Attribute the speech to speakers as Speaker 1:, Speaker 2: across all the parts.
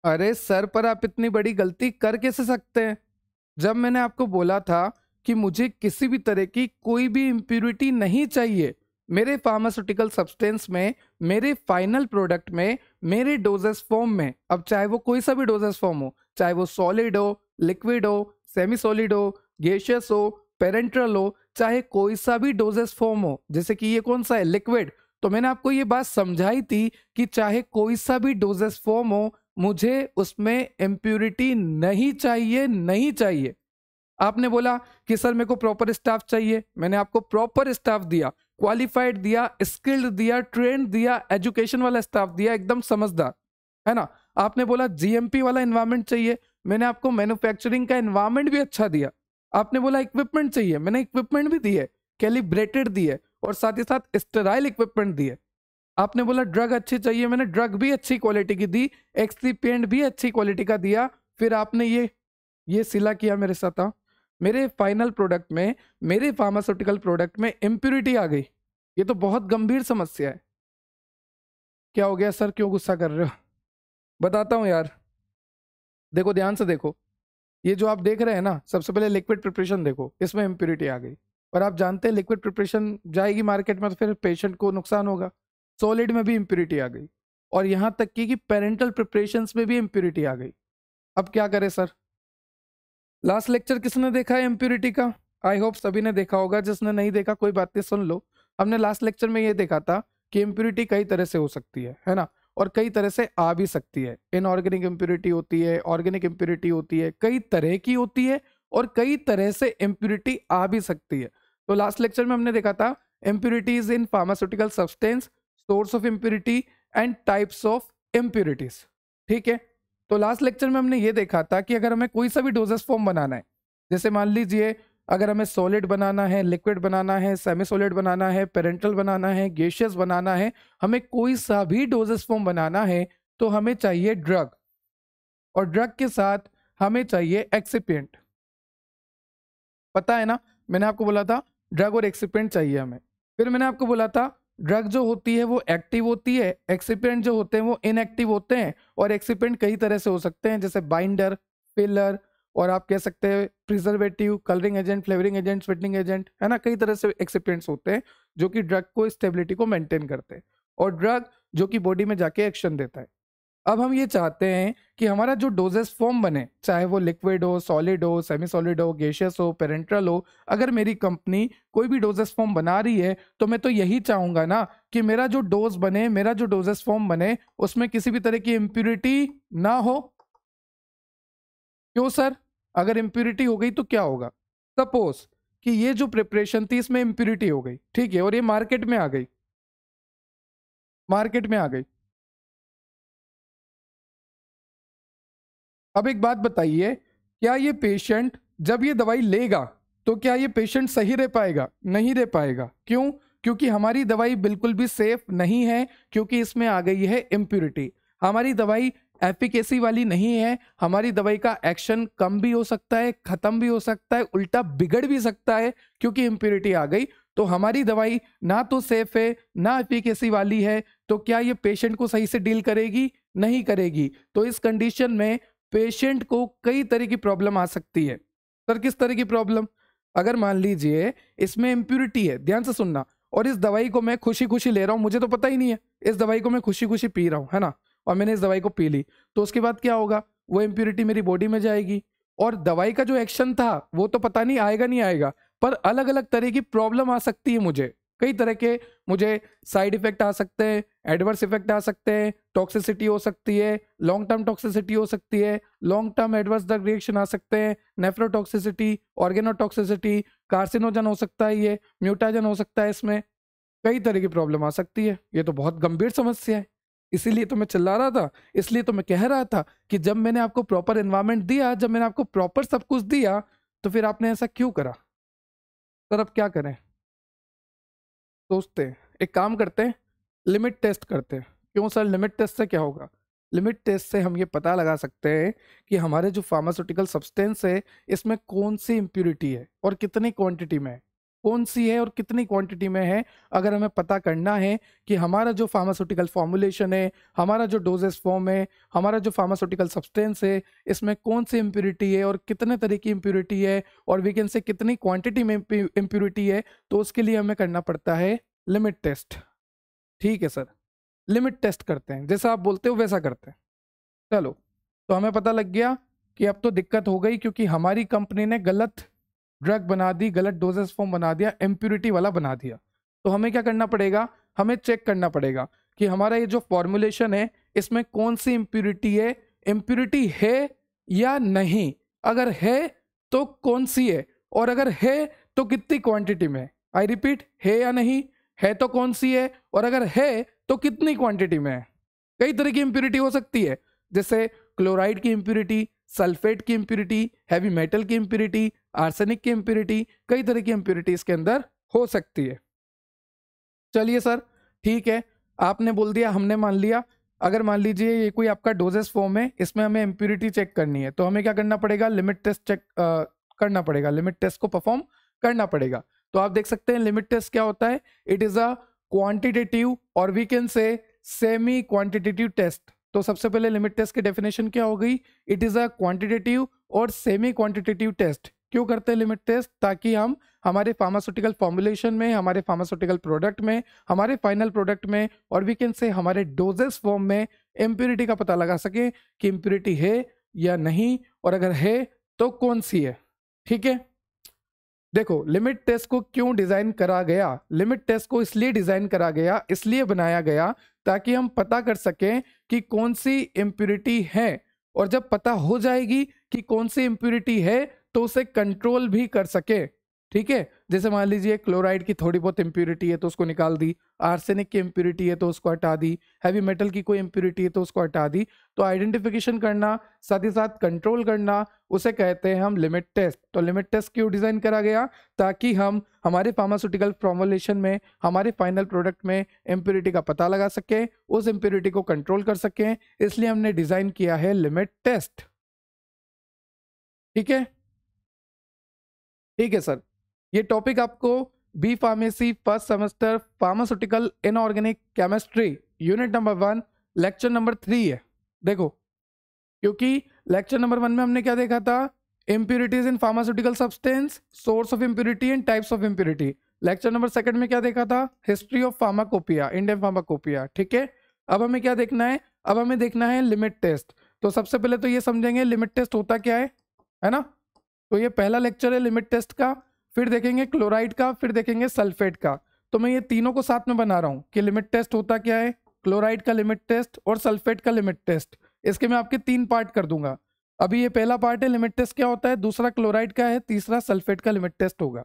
Speaker 1: अरे सर, पर आप इतनी बड़ी गलती कर कैसे सकते हैं? जब मैंने आपको बोला था कि मुझे किसी भी तरह की कोई भी इम्प्यूरिटी नहीं चाहिए मेरे फार्मास्यूटिकल सब्सटेंस में, मेरे फाइनल प्रोडक्ट में, मेरे डोजेस फॉर्म में। अब चाहे वो कोई सा भी डोजेस फॉर्म हो, चाहे वो सॉलिड हो, लिक्विड हो, सेमी सॉलिड हो, गैसियस हो, पेरेंट्रल हो, चाहे कोई सा भी डोजेस फॉर्म हो, जैसे कि ये कौन सा है, लिक्विड। तो मैंने आपको ये बात समझाई थी कि चाहे कोई सा भी डोजेस फॉर्म हो, मुझे उसमें इम्प्यूरिटी नहीं चाहिए, नहीं चाहिए। आपने बोला कि सर मेरे को प्रॉपर स्टाफ चाहिए, मैंने आपको प्रॉपर स्टाफ दिया, क्वालिफाइड दिया, स्किल्ड दिया, ट्रेंड दिया, एजुकेशन वाला स्टाफ दिया, एकदम समझदार, है ना। आपने बोला जीएमपी वाला एनवायरनमेंट चाहिए, मैंने आपको मैन्युफैक्चरिंग का एनवायरनमेंट भी अच्छा दिया। आपने बोला इक्विपमेंट चाहिए, मैंने इक्विपमेंट भी दिए, कैलिब्रेटेड दिए, और साथ ही साथ स्टेराइल इक्विपमेंट दिए। आपने बोला ड्रग अच्छी चाहिए, मैंने ड्रग भी अच्छी क्वालिटी की दी, एक्ससिपिएंट भी अच्छी क्वालिटी का दिया। फिर आपने ये सिला किया मेरे साथ। हाँ, मेरे फाइनल प्रोडक्ट में, मेरे फार्मास्यूटिकल प्रोडक्ट में इम्प्यूरिटी आ गई। ये तो बहुत गंभीर समस्या है। क्या हो गया सर, क्यों गुस्सा कर रहे हो? बताता हूँ यार। देखो, ध्यान से देखो। ये जो आप देख रहे हैं ना, सबसे पहले लिक्विड प्रिपरेशन देखो, इसमें इम्प्यूरिटी आ गई। और आप जानते हैं लिक्विड प्रिपरेशन जाएगी मार्केट में तो फिर पेशेंट को नुकसान होगा। सॉलिड में भी इम्प्यूरिटी आ गई, और यहाँ तक कि पेरेंटल प्रिपरेशंस में भी इम्प्यूरिटी आ गई। अब क्या करें सर? लास्ट लेक्चर किसने देखा है इम्प्यूरिटी का? आई होप सभी ने देखा होगा। जिसने नहीं देखा कोई बात नहीं, सुन लो। हमने लास्ट लेक्चर में ये देखा था कि इम्प्यूरिटी कई तरह से हो सकती है ना, और कई तरह से आ भी सकती है। इनऑर्गेनिक इम्प्यूरिटी होती है, ऑर्गेनिक इम्प्यूरिटी होती है, कई तरह की होती है, और कई तरह से इम्प्यूरिटी आ भी सकती है। तो लास्ट लेक्चर में हमने देखा था impurities in pharmaceutical substance, source of impurity and types of impurities. ठीक है। तो लास्ट लेक्चर में हमने ये देखा था कि अगर हमें कोई सा भी डोजेस फॉर्म बनाना है, जैसे मान लीजिए अगर हमें सॉलिड बनाना है, लिक्विड बनाना है, सेमी सॉलिड बनाना है, पेरेंटल बनाना है, गैसियस बनाना है, हमें कोई सा भी डोजेस फॉर्म बनाना है, तो हमें चाहिए ड्रग, और ड्रग के साथ हमें चाहिए एक्सिपिएंट। पता है ना, मैंने आपको बोला था ड्रग और एक्सिपिएंट चाहिए हमें। फिर मैंने आपको बोला था ड्रग जो होती है वो एक्टिव होती है, एक्सिपिएंट जो होते हैं वो इनएक्टिव होते हैं। और एक्सिपिएंट कई तरह से हो सकते हैं, जैसे बाइंडर, फिलर, और आप कह सकते हैं preservative, colouring agent, flavouring agent, sweetening agent, है ना। कई तरह से एक्सिपिएंट्स होते हैं जो कि ड्रग को स्टेबिलिटी को मेंटेन करते हैं, और ड्रग जो कि बॉडी में जाके एक्शन देता है। अब हम ये चाहते हैं कि हमारा जो डोजेस फॉर्म बने, चाहे वो लिक्विड हो, सॉलिड हो, सेमी सॉलिड हो, गैसियस हो, पेरेंट्रल हो, अगर मेरी कंपनी कोई भी डोजेस फॉर्म बना रही है तो मैं तो यही चाहूंगा ना कि मेरा जो डोज बने, मेरा जो डोजेस फॉर्म बने, उसमें किसी भी तरह की इम्प्यूरिटी ना हो। क्यों सर? अगर इम्प्यूरिटी हो गई तो क्या होगा? सपोज कि ये जो प्रिपरेशन थी इसमें इम्प्यूरिटी हो गई, ठीक है, और ये मार्केट में आ गई, मार्केट में आ गई। अब एक बात बताइए, क्या ये पेशेंट जब ये दवाई लेगा तो क्या ये पेशेंट सही रह पाएगा? नहीं रह पाएगा। क्यों? क्योंकि हमारी दवाई बिल्कुल भी सेफ नहीं है, क्योंकि इसमें आ गई है इम्प्यूरिटी। हमारी दवाई एफिकेसी वाली नहीं है, हमारी दवाई का एक्शन कम भी हो सकता है, खत्म भी हो सकता है, उल्टा बिगड़ भी सकता है, क्योंकि इम्प्यूरिटी आ गई। तो हमारी दवाई ना तो सेफ है, ना एफिकेसी वाली है, तो क्या ये पेशेंट को सही से डील करेगी? नहीं करेगी। तो इस कंडीशन में पेशेंट को कई तरह की प्रॉब्लम आ सकती है। सर किस तरह की प्रॉब्लम? अगर मान लीजिए इसमें इम्प्यूरिटी है, ध्यान से सुनना, और इस दवाई को मैं खुशी खुशी ले रहा हूं, मुझे तो पता ही नहीं है, इस दवाई को मैं खुशी खुशी पी रहा हूं, है ना, और मैंने इस दवाई को पी ली, तो उसके बाद क्या होगा? वो इम्प्यूरिटी मेरी बॉडी में जाएगी, और दवाई का जो एक्शन था वो तो पता नहीं आएगा नहीं आएगा, पर अलग अलग तरह की प्रॉब्लम आ सकती है मुझे। कई तरह के मुझे साइड इफेक्ट आ सकते हैं, एडवर्स इफेक्ट आ सकते हैं, टॉक्सिसिटी हो सकती है, लॉन्ग टर्म टॉक्सिसिटी हो सकती है, long term adverse drug reaction आ सकते हैं, नेफ्रोटॉक्सिसिटी, ऑर्गेनोटॉक्सिसिटी, कार्सिनोजन हो सकता है, ये म्यूटाजन हो सकता है, इसमें कई तरह की प्रॉब्लम आ सकती है। ये तो बहुत गंभीर समस्या है। इसीलिए तो मैं चिल्ला रहा था, इसलिए तो मैं कह रहा था कि जब मैंने आपको प्रॉपर एनवायरनमेंट दिया, जब मैंने आपको प्रॉपर सब कुछ दिया, तो फिर आपने ऐसा क्यों करा? सर अब क्या करें? सोचते हैं, एक काम करते हैं, लिमिट टेस्ट करते हैं। क्यों सर? लिमिट टेस्ट से क्या होगा? लिमिट टेस्ट से हम ये पता लगा सकते हैं कि हमारे जो फार्मास्यूटिकल सब्सटेंस है इसमें कौन सी इम्प्यूरिटी है और कितनी क्वांटिटी में है। कौन सी है और कितनी क्वांटिटी में है। अगर हमें पता करना है कि हमारा जो फार्मास्यूटिकल फॉर्मुलेशन है, हमारा जो डोजेस फॉर्म है, हमारा जो फार्मास्यूटिकल सब्सटेंस है, इसमें कौन सी इम्प्योरिटी है और कितने तरह की इम्प्योरिटी है और वी कैन से कितनी क्वांटिटी में इम्प्योरिटी है, तो उसके लिए हमें करना पड़ता है लिमिट टेस्ट। ठीक है सर, लिमिट टेस्ट करते हैं, जैसा आप बोलते हो वैसा करते हैं। चलो, तो हमें पता लग गया कि अब तो दिक्कत हो गई, क्योंकि हमारी कंपनी ने गलत ड्रग बना दी, गलत डोजेस फॉर्म बना दिया, इम्प्योरिटी वाला बना दिया। तो हमें क्या करना पड़ेगा, हमें चेक करना पड़ेगा कि हमारा ये जो फॉर्मुलेशन है इसमें कौन सी इम्प्योरिटी है, इम्प्योरिटी है या नहीं। अगर है तो कौन सी है, और अगर है तो कितनी क्वांटिटी में। आई रिपीट, है या नहीं, है तो कौन सी है, और अगर है तो कितनी क्वांटिटी में है। कई तरह की इम्प्योरिटी हो सकती है, जैसे क्लोराइड की इम्प्योरिटी, सल्फेट की इम्प्योरिटी, हैवी मेटल की इम्प्योरिटी, आर्सेनिक की इम्प्योरिटी, कई तरह की इम्प्योरिटी इसके अंदर हो सकती है। चलिए सर, ठीक है, आपने बोल दिया, हमने मान लिया। अगर मान लीजिए ये कोई आपका डोजेस फॉर्म है, इसमें हमें इम्प्योरिटी चेक करनी है, तो हमें क्या करना पड़ेगा, लिमिट टेस्ट चेक करना पड़ेगा, लिमिट टेस्ट को परफॉर्म करना पड़ेगा। तो आप देख सकते हैं लिमिट टेस्ट क्या होता है, इट इज अ क्वांटिटेटिव और we can say semi quantitative test. तो सबसे पहले लिमिट टेस्ट की डेफिनेशन क्या हो गई, इट इज अ क्वांटिटेटिव और सेमी क्वांटिटेटिव टेस्ट। क्यों करते हैं लिमिट टेस्ट, ताकि हम हमारे फार्मास्यूटिकल फॉर्मुलेशन में, हमारे फार्मास्यूटिकल प्रोडक्ट में, हमारे फाइनल प्रोडक्ट में, और वी कैन से हमारे डोजेस फॉर्म में इम्प्योरिटी का पता लगा सके कि इम्प्योरिटी है या नहीं, और अगर है तो कौन सी है। ठीक है, देखो लिमिट टेस्ट को क्यों डिजाइन करा गया, लिमिट टेस्ट को इसलिए डिजाइन करा गया, इसलिए बनाया गया ताकि हम पता कर सकें कि कौन सी इम्प्योरिटी है, और जब पता हो जाएगी कि कौन सी इम्प्योरिटी है तो उसे कंट्रोल भी कर सके। ठीक है, जैसे मान लीजिए क्लोराइड की थोड़ी बहुत इम्प्योरिटी है तो उसको निकाल दी, आर्सेनिक की इम्प्योरिटी है तो उसको हटा दी, हैवी मेटल की कोई इम्प्योरिटी है तो उसको हटा दी। तो आइडेंटिफिकेशन करना, साथ ही साथ कंट्रोल करना, उसे कहते हैं हम लिमिट टेस्ट। तो लिमिट टेस्ट क्यों डिजाइन करा गया, ताकि हम हमारे फार्मास्यूटिकल फॉर्मुलेशन में, हमारे फाइनल प्रोडक्ट में इम्प्योरिटी का पता लगा सके, उस इम्प्योरिटी को कंट्रोल कर सकें, इसलिए हमने डिजाइन किया है लिमिट टेस्ट। ठीक है, ठीक है सर, ये टॉपिक आपको B pharmacy first semester pharmaceutical inorganic chemistry unit number 1 lecture number 3 है। देखो, क्योंकि लेक्चर नंबर 1 में हमने क्या देखा था, impurities in pharmaceutical substance, source of impurity and types of impurity. Lecture number 2 में क्या देखा था, history of pharmacopoeia, Indian pharmacopoeia. ठीक है, अब हमें क्या देखना है, अब हमें देखना है लिमिट टेस्ट। तो सबसे पहले तो ये समझेंगे लिमिट टेस्ट होता क्या है ना। तो ये पहला लेक्चर है लिमिट टेस्ट का, फिर देखेंगे क्लोराइड का, फिर देखेंगे सल्फेट का। तो मैं ये तीनों को साथ में बना रहा हूँ कि लिमिट टेस्ट होता क्या है, क्लोराइड का लिमिट टेस्ट और सल्फेट का लिमिट टेस्ट। इसके मैं आपके 3 पार्ट कर दूंगा। अभी ये पहला पार्ट है लिमिट टेस्ट क्या होता है, दूसरा क्लोराइड का है, तीसरा सल्फेट का लिमिट टेस्ट होगा।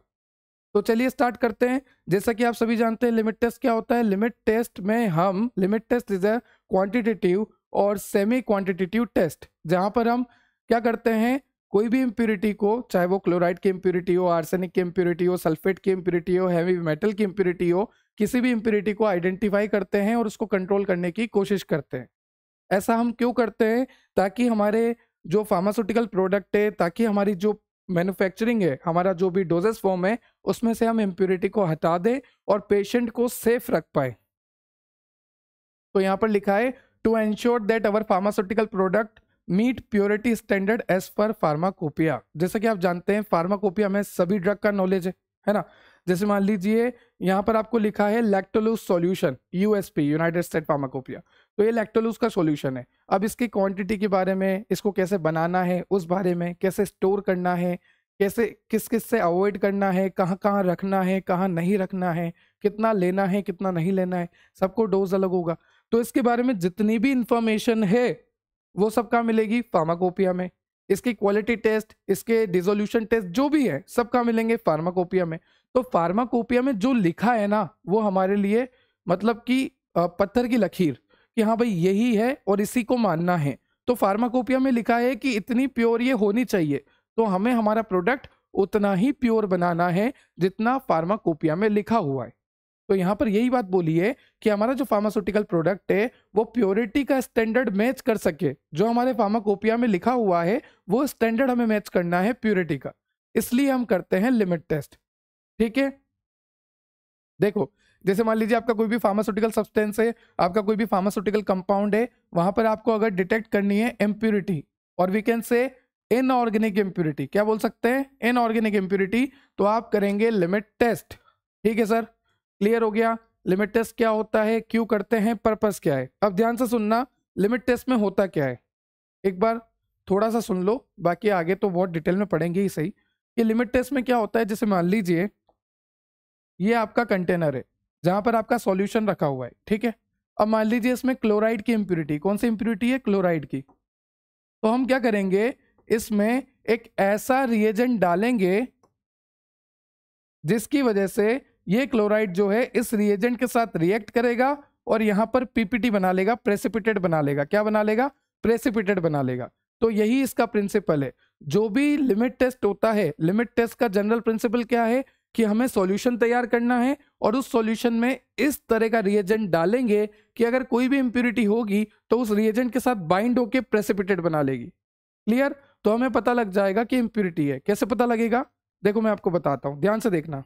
Speaker 1: तो चलिए स्टार्ट करते हैं। जैसा कि आप सभी जानते हैं लिमिट टेस्ट क्या होता है, लिमिट टेस्ट में हम, limit test is a quantitative और सेमी क्वांटिटेटिव टेस्ट, जहां पर हम क्या करते हैं, कोई भी इम्प्योरिटी को, चाहे वो क्लोराइड की इम्प्योरिटी हो, आर्सेनिक की इम्प्योरिटी हो, सल्फेट की इम्प्योरिटी हो, हैवी मेटल की इम्प्योरिटी हो, किसी भी इम्प्योरिटी को आइडेंटिफाई करते हैं और उसको कंट्रोल करने की कोशिश करते हैं। ऐसा हम क्यों करते हैं, ताकि हमारे जो फार्मास्यूटिकल प्रोडक्ट है, ताकि हमारी जो मैन्युफैक्चरिंग है, हमारा जो भी डोजेस फॉर्म है, उसमें से हम इम्प्योरिटी को हटा दें और पेशेंट को सेफ रख पाए। तो यहाँ पर लिखा है, to ensure that our pharmaceutical product meet purity standard as per pharmacopoeia. जैसे कि आप जानते हैं फार्माकोपिया में सभी ड्रग का नॉलेज है ना। जैसे मान लीजिए यहाँ पर आपको लिखा है lactulose solution, USP, United State pharmacopoeia. तो ये लैक्टोलूज का सॉल्यूशन है। अब इसकी क्वांटिटी के बारे में, इसको कैसे बनाना है उस बारे में, कैसे स्टोर करना है, कैसे किस किस से अवॉइड करना है, कहाँ कहाँ रखना है, कहाँ नहीं रखना है, कितना लेना है, कितना नहीं लेना है, सबको डोज अलग होगा। तो इसके बारे में जितनी भी इंफॉर्मेशन है वो सब कहाँ मिलेगी, फार्माकोपिया में। इसकी क्वालिटी टेस्ट, इसके डिसोल्यूशन टेस्ट जो भी है सब कहाँ मिलेंगे, फार्माकोपिया में। तो फार्माकोपिया में जो लिखा है ना, वो हमारे लिए मतलब कि पत्थर की लकीर, कि हाँ भाई यही है और इसी को मानना है। तो फार्माकोपिया में लिखा है कि इतनी प्योर ये होनी चाहिए, तो हमें हमारा प्रोडक्ट उतना ही प्योर बनाना है जितना फार्माकोपिया में लिखा हुआ है। तो यहाँ पर यही बात बोली है कि हमारा जो फार्मास्यूटिकल प्रोडक्ट है वो प्योरिटी का स्टैंडर्ड मैच कर सके, जो हमारे फार्माकोपिया में लिखा हुआ है वो स्टैंडर्ड हमें मैच करना है प्योरिटी का, इसलिए हम करते हैं लिमिट टेस्ट। ठीक है, देखो, जैसे मान लीजिए आपका कोई भी फार्मास्यूटिकल सब्सटेंस है, आपका कोई भी फार्मास्यूटिकल कंपाउंड है, वहां पर आपको अगर डिटेक्ट करनी है इम्प्यूरिटी, और we can say inorganic impurity, क्या बोल सकते हैं, इनऑर्गेनिक इम्प्यूरिटी, तो आप करेंगे लिमिट टेस्ट। ठीक है सर, क्लियर हो गया। लिमिट टेस्ट क्या होता है, क्यों करते हैं, पर्पस क्या है। अब ध्यान से सुनना, लिमिट टेस्ट में होता क्या है, एक बार थोड़ा सा सुन लो, बाकी आगे तो बहुत डिटेल में पढ़ेंगे ही सही। कि लिमिट टेस्ट में क्या होता है, जैसे मान लीजिए ये आपका कंटेनर है जहां पर आपका सॉल्यूशन रखा हुआ है, ठीक है। अब मान लीजिए इसमें क्लोराइड की इम्प्यूरिटी, कौन सी इम्प्यूरिटी है, क्लोराइड की। तो हम क्या करेंगे, इसमें एक ऐसा रिएजेंट डालेंगे जिसकी वजह से ये क्लोराइड जो है इस रिएजेंट के साथ रिएक्ट करेगा और यहां पर पीपीटी बना लेगा, प्रेसिपिटेट बना लेगा। क्या बना लेगा, प्रेसिपिटेट बना लेगा। तो यही इसका प्रिंसिपल है। जो भी लिमिट टेस्ट होता है, लिमिट टेस्ट का जनरल प्रिंसिपल क्या है कि हमें सॉल्यूशन तैयार करना है और उस सॉल्यूशन में इस तरह का रिएजेंट डालेंगे कि अगर कोई भी इंप्यूरिटी होगी तो उस रिएजेंट के साथ बाइंड होकर प्रेसिपिटेट बना लेगी। क्लियर, तो हमें पता लग जाएगा कि इंप्यूरिटी है। कैसे पता लगेगा, देखो मैं आपको बताता हूं, ध्यान से देखना।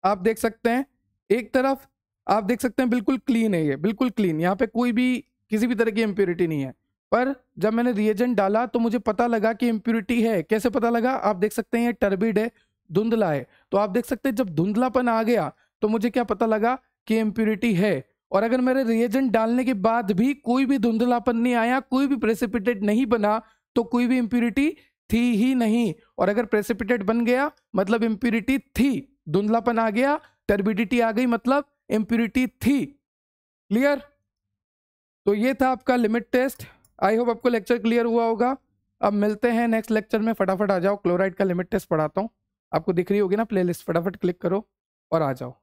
Speaker 1: आप देख सकते हैं एक तरफ, आप देख सकते हैं बिल्कुल क्लीन है, ये बिल्कुल क्लीन, यहाँ पे कोई भी किसी भी तरह की इंप्यूरिटी नहीं है। पर जब मैंने रिएजेंट डाला तो मुझे पता लगा कि इंप्यूरिटी है। कैसे पता लगा, आप देख सकते हैं ये टर्बिड है, धुंधला है। तो आप देख सकते हैं जब धुंधलापन आ गया तो मुझे क्या पता लगा कि इंप्यूरिटी है। और अगर मेरे रिएजेंट डालने के बाद भी कोई भी धुंधलापन नहीं आया, कोई भी प्रेसिपिटेट नहीं बना, तो कोई भी इंप्यूरिटी थी ही नहीं। और अगर प्रेसिपिटेट बन गया मतलब इंप्यूरिटी थी, धुंधलापन आ गया, टर्बिडिटी आ गई, मतलब इंप्यूरिटी थी। क्लियर, तो ये था आपका लिमिट टेस्ट। आई होप आपको लेक्चर क्लियर हुआ होगा। अब मिलते हैं नेक्स्ट लेक्चर में। फटाफट आ जाओ, क्लोराइड का लिमिट टेस्ट पढ़ाता हूँ। आपको दिख रही होगी ना प्लेलिस्ट, फटाफट क्लिक करो और आ जाओ।